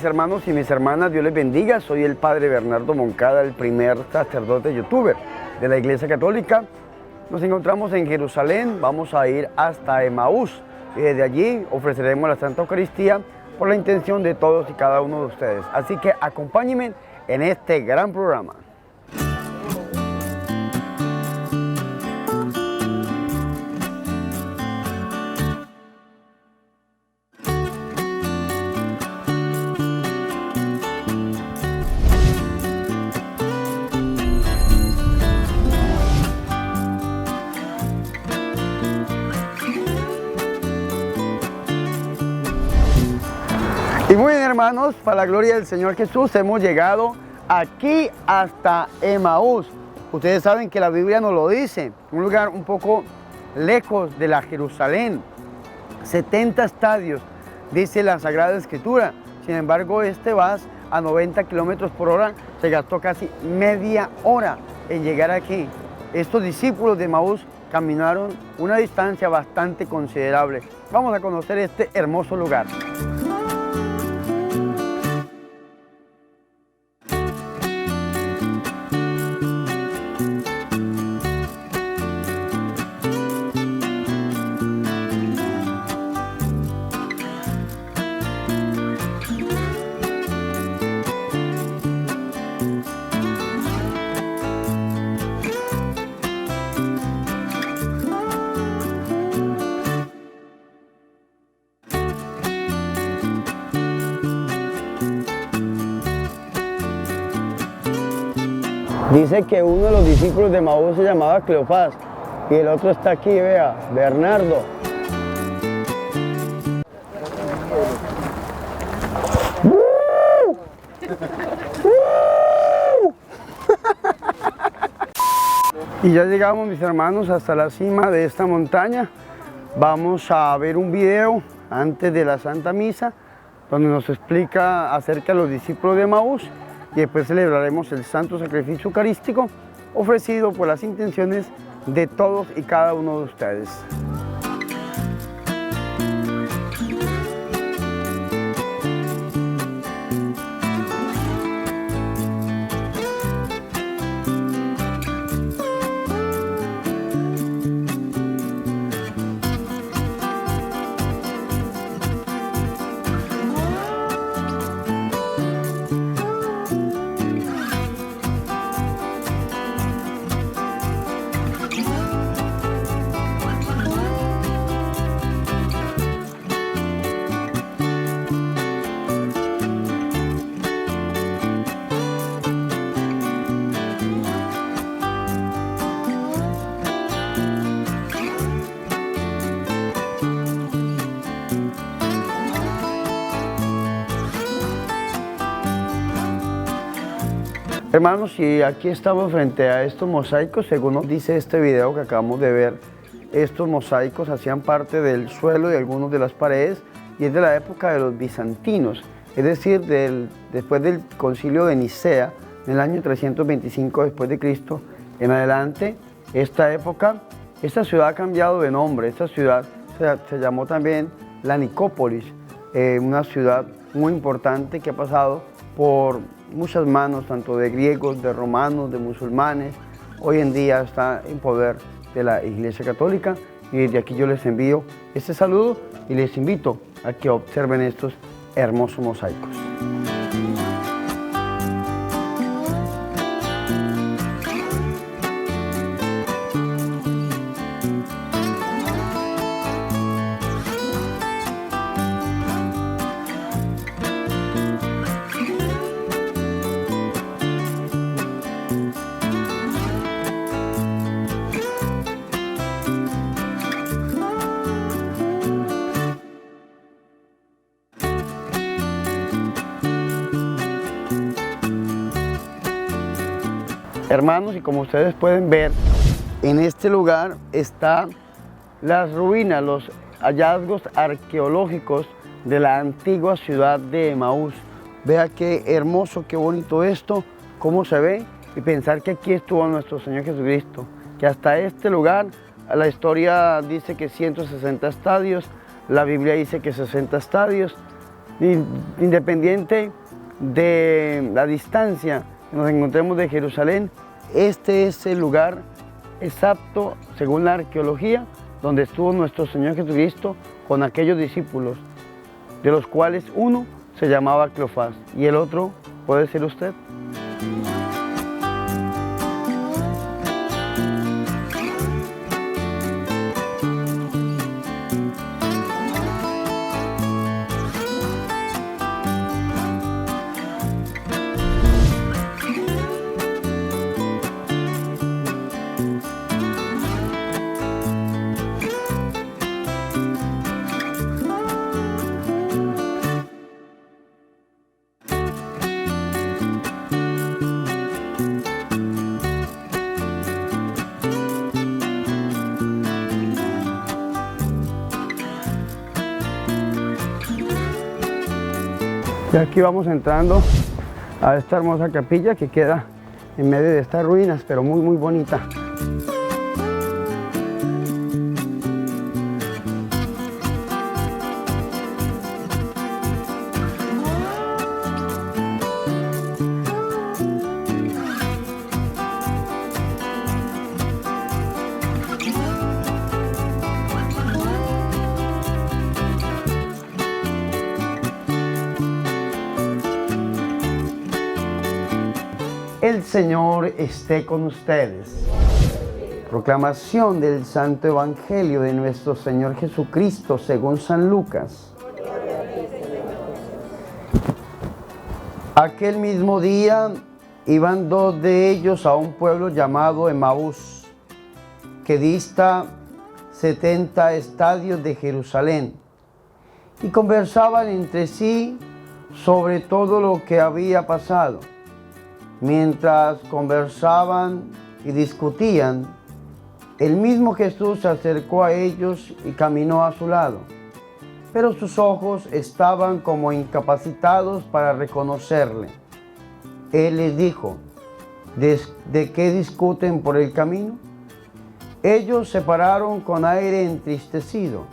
mis hermanos y mis hermanas, Dios les bendiga. Soy el Padre Bernardo Moncada, el primer sacerdote youtuber de la Iglesia Católica. Nos encontramos en Jerusalén, vamos a ir hasta Emaús y desde allí ofreceremos la Santa Eucaristía por la intención de todos y cada uno de ustedes. Así que acompáñenme en este gran programa. Y muy bien, hermanos, para la gloria del Señor Jesús, hemos llegado aquí hasta Emaús. Ustedes saben que la Biblia nos lo dice, un lugar un poco lejos de la Jerusalén, 70 estadios, dice la Sagrada Escritura. Sin embargo, vas a 90 kilómetros por hora, se gastó casi media hora en llegar aquí. Estos discípulos de Emaús caminaron una distancia bastante considerable. Vamos a conocer este hermoso lugar. Dice que uno de los discípulos de Emaús se llamaba Cleofás y el otro está aquí, vea, Bernardo. Y ya llegamos, mis hermanos, hasta la cima de esta montaña. Vamos a ver un video antes de la Santa Misa donde nos explica acerca de los discípulos de Emaús. Y después celebraremos el Santo Sacrificio Eucarístico ofrecido por las intenciones de todos y cada uno de ustedes. Hermanos, y aquí estamos frente a estos mosaicos, según nos dice este video que acabamos de ver. Estos mosaicos hacían parte del suelo y algunos de las paredes y es de la época de los bizantinos, es decir, después del concilio de Nicea, en el año 325 después de Cristo, en adelante, esta ciudad ha cambiado de nombre. Esta ciudad se llamó también la Nicópolis, una ciudad muy importante que ha pasado por muchas manos, tanto de griegos, de romanos, de musulmanes. Hoy en día está en poder de la Iglesia Católica y desde aquí yo les envío este saludo y les invito a que observen estos hermosos mosaicos. Hermanos, y como ustedes pueden ver, en este lugar están las ruinas, los hallazgos arqueológicos de la antigua ciudad de Emaús. Vea qué hermoso, qué bonito esto, cómo se ve, y pensar que aquí estuvo nuestro Señor Jesucristo, que hasta este lugar, la historia dice que 160 estadios, la Biblia dice que 60 estadios, Independiente de la distancia que nos encontremos de Jerusalén, este es el lugar exacto, según la arqueología, donde estuvo nuestro Señor Jesucristo con aquellos discípulos, de los cuales uno se llamaba Cleofás y el otro puede ser usted. Y aquí vamos entrando a esta hermosa capilla que queda en medio de estas ruinas, pero muy bonita. El Señor esté con ustedes. Proclamación del Santo Evangelio de nuestro Señor Jesucristo según San Lucas. Aquel mismo día iban dos de ellos a un pueblo llamado Emaús, que dista 70 estadios de Jerusalén, y conversaban entre sí sobre todo lo que había pasado. Mientras conversaban y discutían, el mismo Jesús se acercó a ellos y caminó a su lado, pero sus ojos estaban como incapacitados para reconocerle. Él les dijo: ¿De qué discuten por el camino? Ellos se pararon con aire entristecido.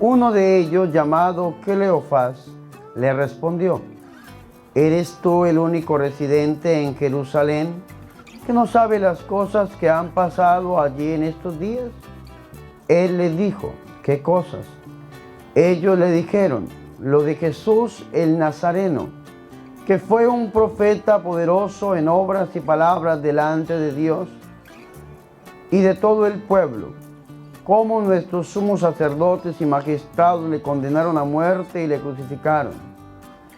Uno de ellos, llamado Cleofás, le respondió: ¿Eres tú el único residente en Jerusalén que no sabe las cosas que han pasado allí en estos días? Él les dijo: ¿qué cosas? Ellos le dijeron: lo de Jesús el Nazareno, que fue un profeta poderoso en obras y palabras delante de Dios y de todo el pueblo, cómo nuestros sumos sacerdotes y magistrados le condenaron a muerte y le crucificaron.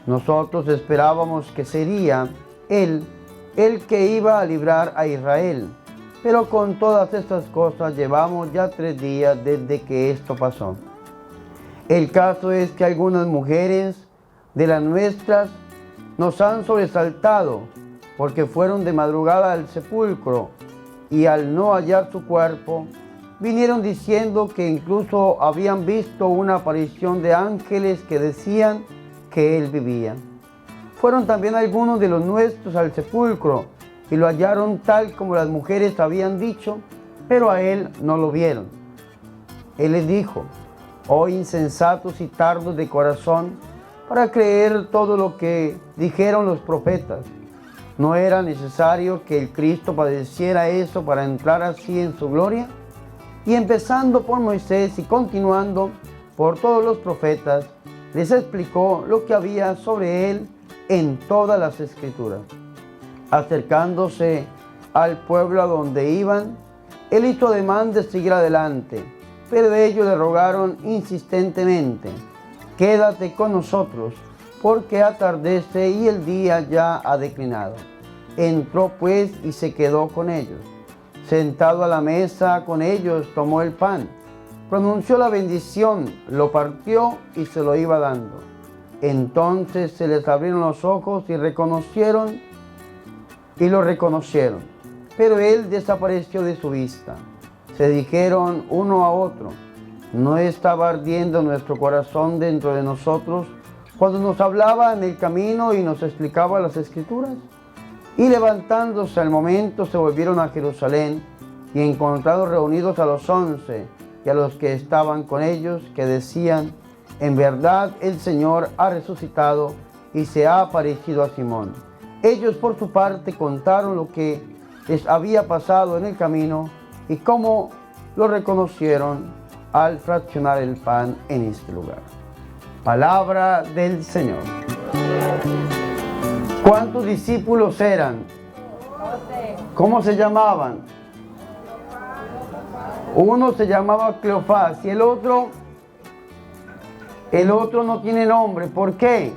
Nosotros esperábamos que sería Él el que iba a librar a Israel, pero con todas estas cosas llevamos ya 3 días desde que esto pasó. El caso es que algunas mujeres de las nuestras nos han sobresaltado porque fueron de madrugada al sepulcro y al no hallar su cuerpo, vinieron diciendo que incluso habían visto una aparición de ángeles que decían que él vivía. Fueron también algunos de los nuestros al sepulcro y lo hallaron tal como las mujeres habían dicho, pero a él no lo vieron. Él les dijo: oh insensatos y tardos de corazón, para creer todo lo que dijeron los profetas. ¿No era necesario que el Cristo padeciera eso para entrar así en su gloria? Y empezando por Moisés y continuando por todos los profetas, les explicó lo que había sobre él en todas las Escrituras. Acercándose al pueblo a donde iban, él hizo ademán de seguir adelante, pero ellos le rogaron insistentemente: quédate con nosotros, porque atardece y el día ya ha declinado. Entró pues y se quedó con ellos. Sentado a la mesa con ellos, tomó el pan, pronunció la bendición, lo partió y se lo iba dando. Entonces se les abrieron los ojos y lo reconocieron, pero él desapareció de su vista. Se dijeron uno a otro: ¿no estaba ardiendo nuestro corazón dentro de nosotros cuando nos hablaba en el camino y nos explicaba las Escrituras? Y levantándose al momento se volvieron a Jerusalén, y encontraron reunidos a los 11 y a los que estaban con ellos, que decían: en verdad el Señor ha resucitado y se ha aparecido a Simón. Ellos por su parte contaron lo que les había pasado en el camino y cómo lo reconocieron al fraccionar el pan en este lugar. Palabra del Señor. ¿Cuántos discípulos eran? ¿Cómo se llamaban? Uno se llamaba Cleofás y el otro no tiene nombre. ¿Por qué?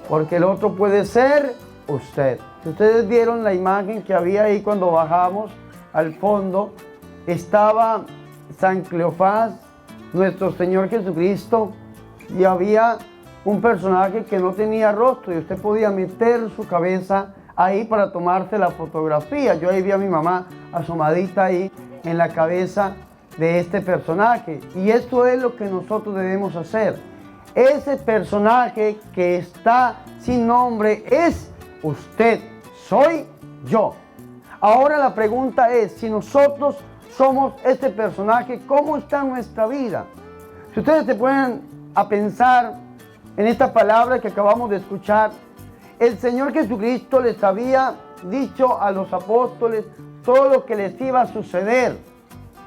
Porque el otro puede ser usted. Si ustedes vieron la imagen que había ahí cuando bajamos al fondo, estaba San Cleofás, nuestro Señor Jesucristo, y había un personaje que no tenía rostro y usted podía meter su cabeza ahí para tomarse la fotografía. Yo ahí vi a mi mamá asomadita ahí en la cabeza de este personaje, y esto es lo que nosotros debemos hacer. Ese personaje que está sin nombre es usted, soy yo. Ahora la pregunta es, si nosotros somos este personaje, ¿cómo está nuestra vida? Si ustedes se ponen a pensar en esta palabra que acabamos de escuchar, el Señor Jesucristo les había dicho a los apóstoles todo lo que les iba a suceder.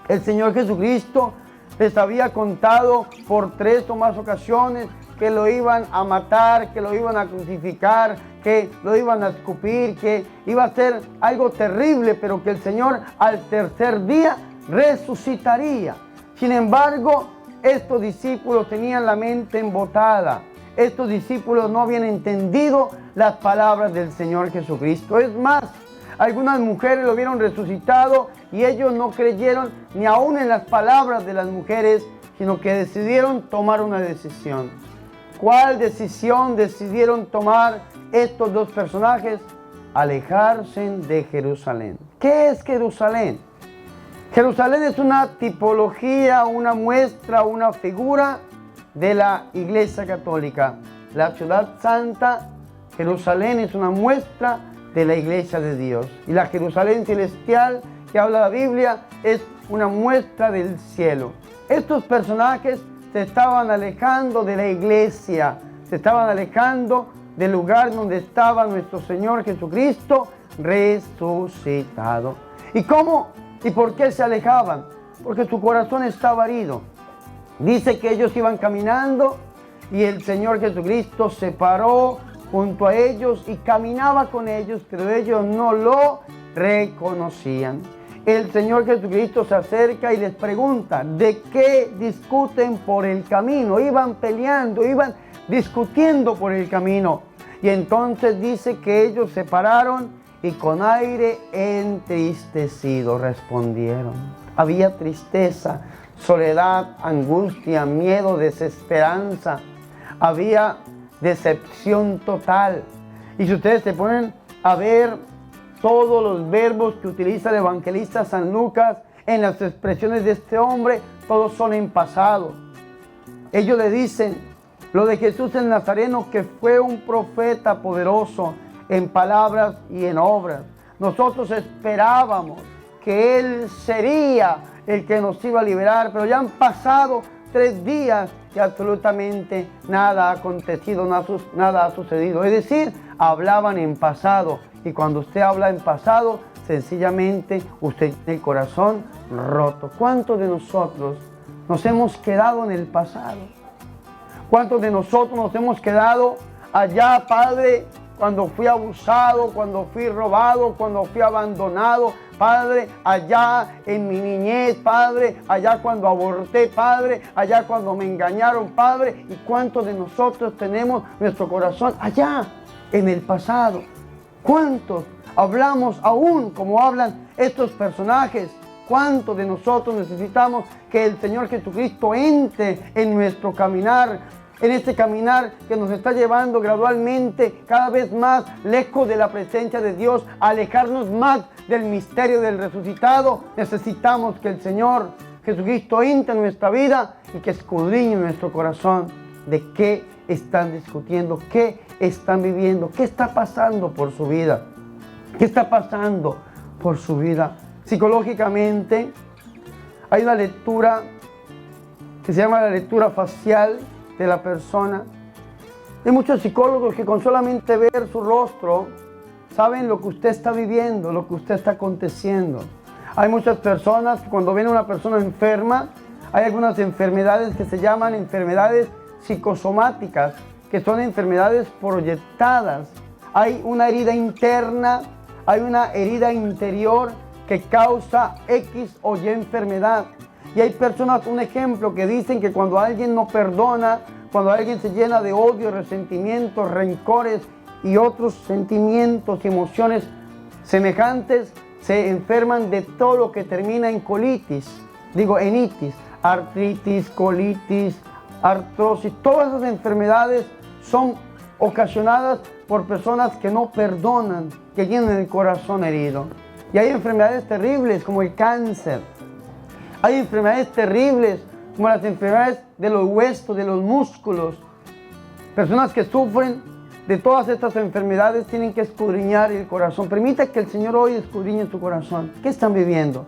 El Señor Jesucristo les había contado por 3 o más ocasiones que lo iban a matar, que lo iban a crucificar, que lo iban a escupir, que iba a ser algo terrible, pero que el Señor al tercer día resucitaría. Sin embargo, estos discípulos tenían la mente embotada. Estos discípulos no habían entendido las palabras del Señor Jesucristo. Es más, algunas mujeres lo vieron resucitado y ellos no creyeron ni aún en las palabras de las mujeres, sino que decidieron tomar una decisión. ¿Cuál decisión decidieron tomar estos dos personajes? Alejarse de Jerusalén. ¿Qué es Jerusalén? Jerusalén es una tipología, una muestra, una figura de la Iglesia Católica. La ciudad santa, Jerusalén, es una muestra de la Iglesia de Dios. Y la Jerusalén celestial que habla la Biblia es una muestra del cielo. Estos personajes se estaban alejando de la iglesia, se estaban alejando del lugar donde estaba nuestro Señor Jesucristo resucitado. ¿Y cómo y por qué se alejaban? Porque su corazón estaba herido. Dice que ellos iban caminando y el Señor Jesucristo se paró junto a ellos y caminaba con ellos, pero ellos no lo reconocían. El Señor Jesucristo se acerca y les pregunta, ¿de qué discuten por el camino? Iban peleando, iban discutiendo por el camino. Y entonces dice que ellos se pararon y con aire entristecido respondieron. Había tristeza, soledad, angustia, miedo, desesperanza. Había decepción total. Y si ustedes se ponen a ver todos los verbos que utiliza el evangelista San Lucas en las expresiones de este hombre, todos son en pasado. Ellos le dicen lo de Jesús el Nazareno, que fue un profeta poderoso en palabras y en obras. Nosotros esperábamos que Él sería el que nos iba a liberar, pero ya han pasado 3 días y absolutamente nada ha acontecido, nada ha sucedido. Es decir, hablaban en pasado. Y cuando usted habla en pasado, sencillamente usted tiene el corazón roto. ¿Cuántos de nosotros nos hemos quedado en el pasado? ¿Cuántos de nosotros nos hemos quedado allá, Padre, cuando fui abusado, cuando fui robado, cuando fui abandonado? Padre, allá en mi niñez, Padre, allá cuando aborté, Padre, allá cuando me engañaron, Padre. ¿Y cuántos de nosotros tenemos nuestro corazón allá, en el pasado? ¿Cuántos hablamos aún como hablan estos personajes? ¿Cuántos de nosotros necesitamos que el Señor Jesucristo entre en nuestro caminar? En este caminar que nos está llevando gradualmente cada vez más lejos de la presencia de Dios, a alejarnos más del misterio del resucitado. Necesitamos que el Señor Jesucristo entre en nuestra vida y que escudriñe nuestro corazón de qué están discutiendo, qué están viviendo, qué está pasando por su vida, qué está pasando por su vida. Psicológicamente hay una lectura que se llama la lectura facial, de la persona. Hay muchos psicólogos que con solamente ver su rostro saben lo que usted está viviendo, lo que usted está aconteciendo. Hay muchas personas que cuando ven a una persona enferma, hay algunas enfermedades que se llaman enfermedades psicosomáticas, que son enfermedades proyectadas. Hay una herida interna, hay una herida interior que causa X o Y enfermedad. Y hay personas, un ejemplo, que dicen que cuando alguien no perdona, cuando alguien se llena de odio, resentimientos, rencores y otros sentimientos y emociones semejantes, se enferman de todo lo que termina en colitis, en itis, artritis, colitis, artrosis. Todas esas enfermedades son ocasionadas por personas que no perdonan, que tienen el corazón herido. Y hay enfermedades terribles como el cáncer. Hay enfermedades terribles como las enfermedades de los huesos, de los músculos. Personas que sufren de todas estas enfermedades tienen que escudriñar el corazón. Permita que el Señor hoy escudriñe su corazón. ¿Qué están viviendo?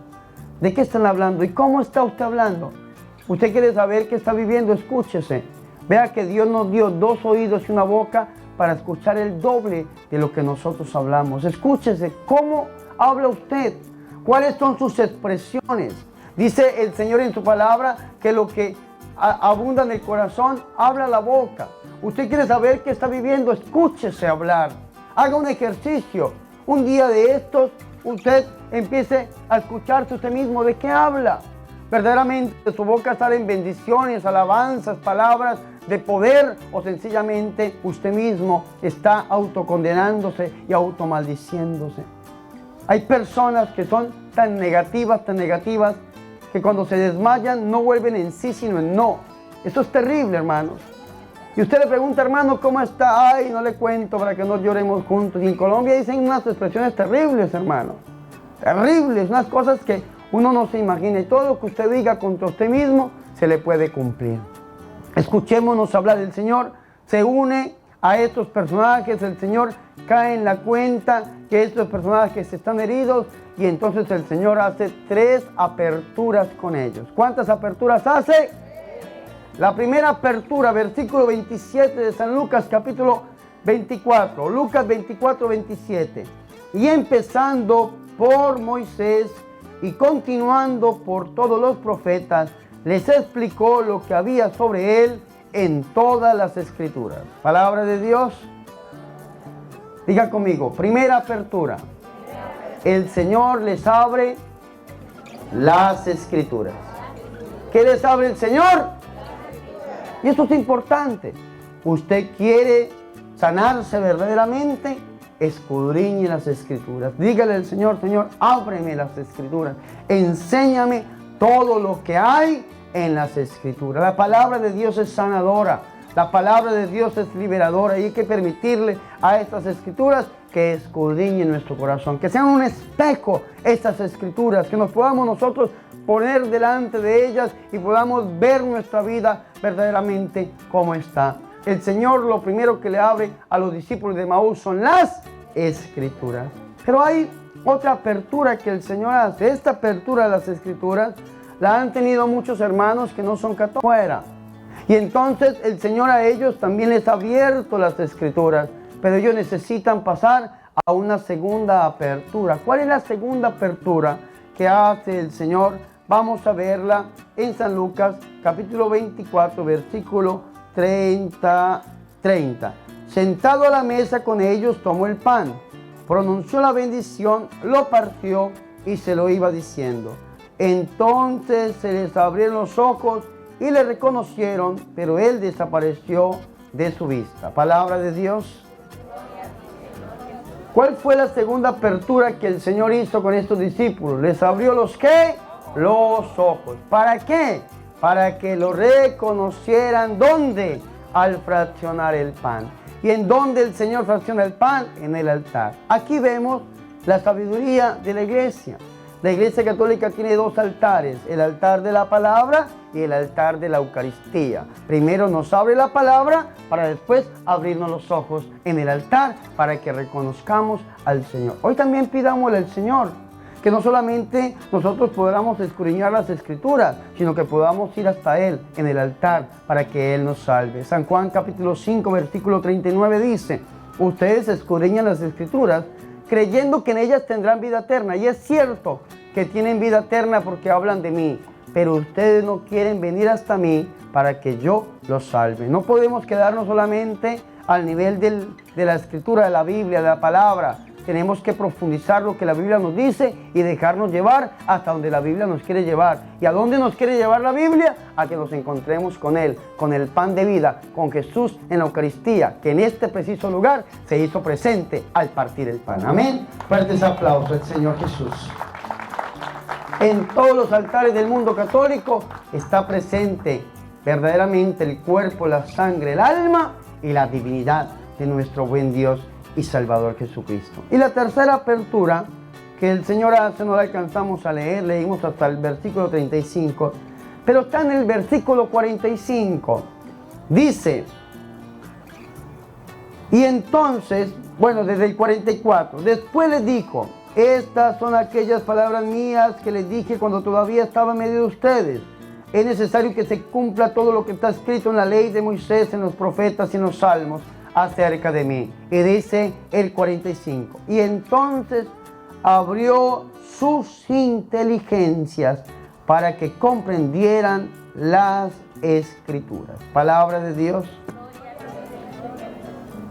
¿De qué están hablando? ¿Y cómo está usted hablando? Usted quiere saber qué está viviendo, escúchese. Vea que Dios nos dio 2 oídos y una boca para escuchar el doble de lo que nosotros hablamos. Escúchese, ¿cómo habla usted? ¿Cuáles son sus expresiones? Dice el Señor en su palabra que lo que abunda en el corazón, habla la boca. Usted quiere saber qué está viviendo, escúchese hablar. Haga un ejercicio. Un día de estos, usted empiece a escucharse usted mismo de qué habla. Verdaderamente de su boca salen bendiciones, alabanzas, palabras de poder, o sencillamente usted mismo está autocondenándose y automaldiciéndose. Hay personas que son tan negativas, que cuando se desmayan no vuelven en sí, sino en no. Eso es terrible, hermanos. Y usted le pregunta, hermano, ¿cómo está? Ay, no le cuento para que no lloremos juntos. Y en Colombia dicen unas expresiones terribles, hermano. Terribles, unas cosas que uno no se imagina. Y todo lo que usted diga contra usted mismo se le puede cumplir. Escuchémonos hablar del Señor. Se une a estos personajes. El Señor cae en la cuenta que estos personajes están heridos. Y entonces el Señor hace 3 aperturas con ellos. ¿Cuántas aperturas hace? La primera apertura, versículo 27 de San Lucas, capítulo 24. Lucas 24, 27. Y empezando por Moisés y continuando por todos los profetas, les explicó lo que había sobre él en todas las Escrituras. Palabra de Dios. Diga conmigo, primera apertura. El Señor les abre las Escrituras. ¿Qué les abre el Señor? Y esto es importante. Usted quiere sanarse verdaderamente, escudriñe las Escrituras. Dígale al Señor, Señor, ábreme las Escrituras. Enséñame todo lo que hay en las Escrituras. La palabra de Dios es sanadora. La palabra de Dios es liberadora. Y hay que permitirle a estas Escrituras que escudriñen nuestro corazón. Que sean un espejo estas Escrituras. Que nos podamos nosotros poner delante de ellas y podamos ver nuestra vida verdaderamente como está. El Señor lo primero que le abre a los discípulos de Maús son las Escrituras. Pero hay otra apertura que el Señor hace. Esta apertura de las Escrituras la han tenido muchos hermanos que no son católicos fuera. Y entonces el Señor a ellos también les ha abierto las Escrituras. Pero ellos necesitan pasar a una segunda apertura. ¿Cuál es la segunda apertura que hace el Señor? Vamos a verla en San Lucas, capítulo 24, versículo 30. Sentado a la mesa con ellos, tomó el pan, pronunció la bendición, lo partió y se lo iba diciendo. Entonces se les abrieron los ojos y le reconocieron, pero él desapareció de su vista. Palabra de Dios. ¿Cuál fue la segunda apertura que el Señor hizo con estos discípulos? Les abrió los ¿qué? Los ojos. ¿Para qué? Para que lo reconocieran. ¿Dónde? Al fraccionar el pan. ¿Y en dónde el Señor fracciona el pan? En el altar. Aquí vemos la sabiduría de la iglesia. La Iglesia Católica tiene 2 altares, el altar de la palabra y el altar de la Eucaristía. Primero nos abre la palabra para después abrirnos los ojos en el altar para que reconozcamos al Señor. Hoy también pidámosle al Señor que no solamente nosotros podamos escudriñar las Escrituras, sino que podamos ir hasta Él en el altar para que Él nos salve. San Juan capítulo 5, versículo 39 dice: ustedes escudriñan las Escrituras creyendo que en ellas tendrán vida eterna. Y es cierto que tienen vida eterna porque hablan de mí, pero ustedes no quieren venir hasta mí para que yo los salve. No podemos quedarnos solamente al nivel de la Escritura, de la Biblia, de la palabra. Tenemos que profundizar lo que la Biblia nos dice y dejarnos llevar hasta donde la Biblia nos quiere llevar. ¿Y a dónde nos quiere llevar la Biblia? A que nos encontremos con Él, con el pan de vida, con Jesús en la Eucaristía, que en este preciso lugar se hizo presente al partir el pan. Amén. Fuertes aplausos al Señor Jesús. En todos los altares del mundo católico está presente verdaderamente el cuerpo, la sangre, el alma y la divinidad de nuestro buen Dios y Salvador Jesucristo. Y la tercera apertura que el Señor hace, no la alcanzamos a leer, leímos hasta el versículo 35, pero está en el versículo 45. Dice, y entonces, bueno, desde el 44, después les dijo: estas son aquellas palabras mías que les dije cuando todavía estaba en medio de ustedes. Es necesario que se cumpla todo lo que está escrito en la ley de Moisés, en los profetas y en los salmos acerca de mí. Y dice el 45, y entonces abrió sus inteligencias para que comprendieran las Escrituras. Palabra de Dios.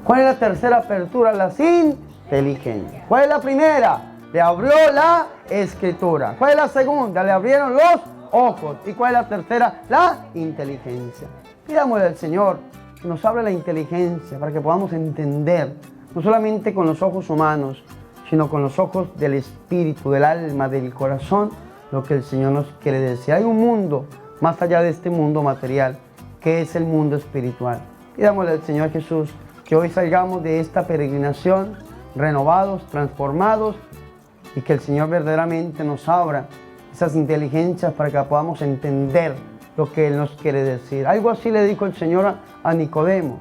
¿Cuál es la tercera apertura? Las inteligencias. ¿Cuál es la primera? Le abrió la Escritura. ¿Cuál es la segunda? Le abrieron los ojos. ¿Y cuál es la tercera? La inteligencia. Pidámosle al Señor que nos abra la inteligencia para que podamos entender, no solamente con los ojos humanos, sino con los ojos del espíritu, del alma, del corazón, lo que el Señor nos quiere decir. Hay un mundo más allá de este mundo material, que es el mundo espiritual. Pidámosle al Señor Jesús que hoy salgamos de esta peregrinación renovados, transformados, y que el Señor verdaderamente nos abra esas inteligencias para que podamos entender lo que Él nos quiere decir. Algo así le dijo el Señor a Nicodemo: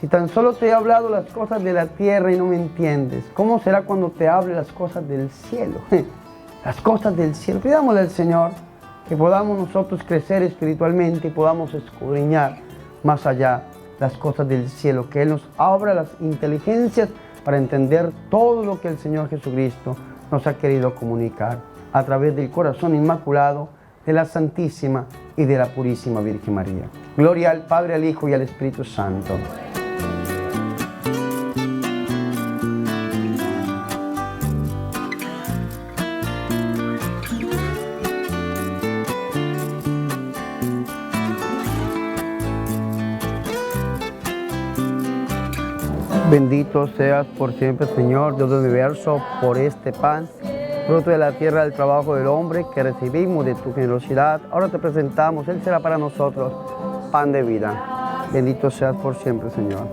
si tan solo te he hablado las cosas de la tierra y no me entiendes, ¿cómo será cuando te hable las cosas del cielo? Las cosas del cielo. Pidámosle al Señor que podamos nosotros crecer espiritualmente y podamos escudriñar más allá las cosas del cielo, que Él nos abra las inteligencias para entender todo lo que el Señor Jesucristo nos ha querido comunicar a través del corazón inmaculado de la Santísima y de la Purísima Virgen María. Gloria al Padre, al Hijo y al Espíritu Santo. Bendito seas por siempre, Señor, Dios del universo, por este pan, fruto de la tierra del trabajo del hombre que recibimos de tu generosidad. Ahora te presentamos, Él será para nosotros pan de vida. Bendito seas por siempre, Señor.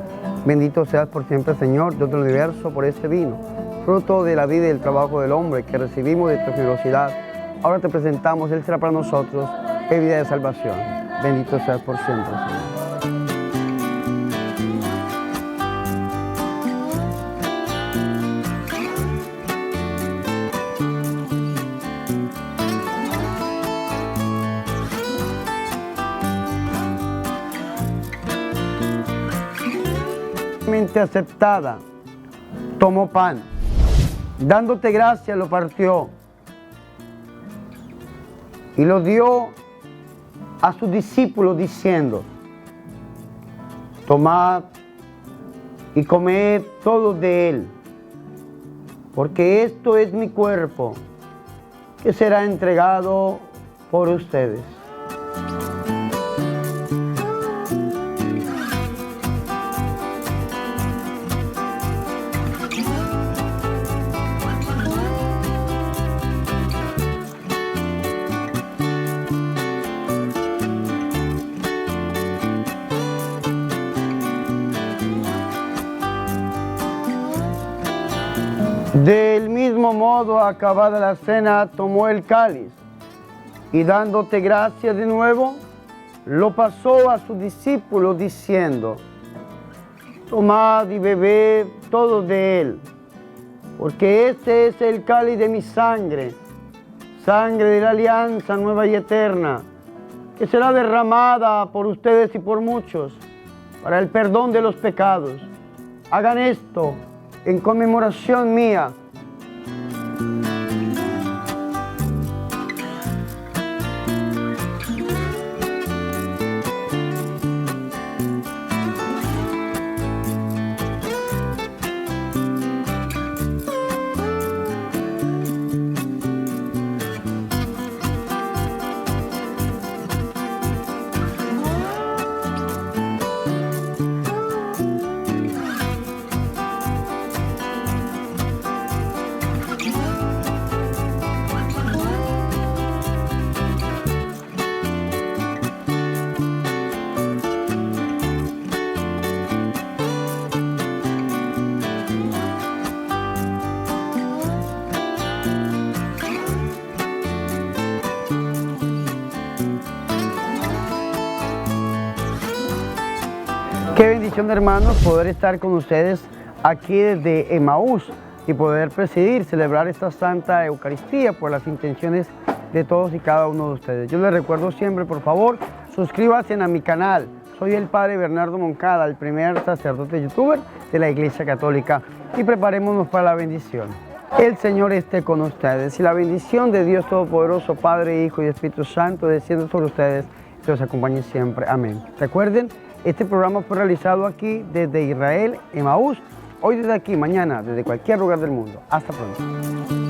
Bendito seas por siempre, Señor, Dios del universo, por este vino, fruto de la vida y del trabajo del hombre que recibimos de tu generosidad. Ahora te presentamos, Él será para nosotros bebida de salvación. Bendito seas por siempre, Señor. Aceptada, tomó pan, dándote gracias lo partió y lo dio a sus discípulos diciendo: tomad y comed todos de él, porque esto es mi cuerpo que será entregado por ustedes. Del mismo modo, acabada la cena, tomó el cáliz y dándote gracias de nuevo, lo pasó a sus discípulos diciendo: tomad y bebed todos de él, porque este es el cáliz de mi sangre, sangre de la alianza nueva y eterna, que será derramada por ustedes y por muchos para el perdón de los pecados. Hagan esto en conmemoración mía. Qué bendición, hermanos, poder estar con ustedes aquí desde Emaús y poder presidir, celebrar esta Santa Eucaristía por las intenciones de todos y cada uno de ustedes. Yo les recuerdo siempre, por favor, suscríbanse a mi canal. Soy el Padre Bernardo Moncada, el primer sacerdote youtuber de la Iglesia Católica, y preparémonos para la bendición. El Señor esté con ustedes y la bendición de Dios Todopoderoso, Padre, Hijo y Espíritu Santo, descienda sobre ustedes y los acompañe siempre. Amén. Recuerden, este programa fue realizado aquí desde Israel, Emaús, hoy desde aquí, mañana desde cualquier lugar del mundo. Hasta pronto.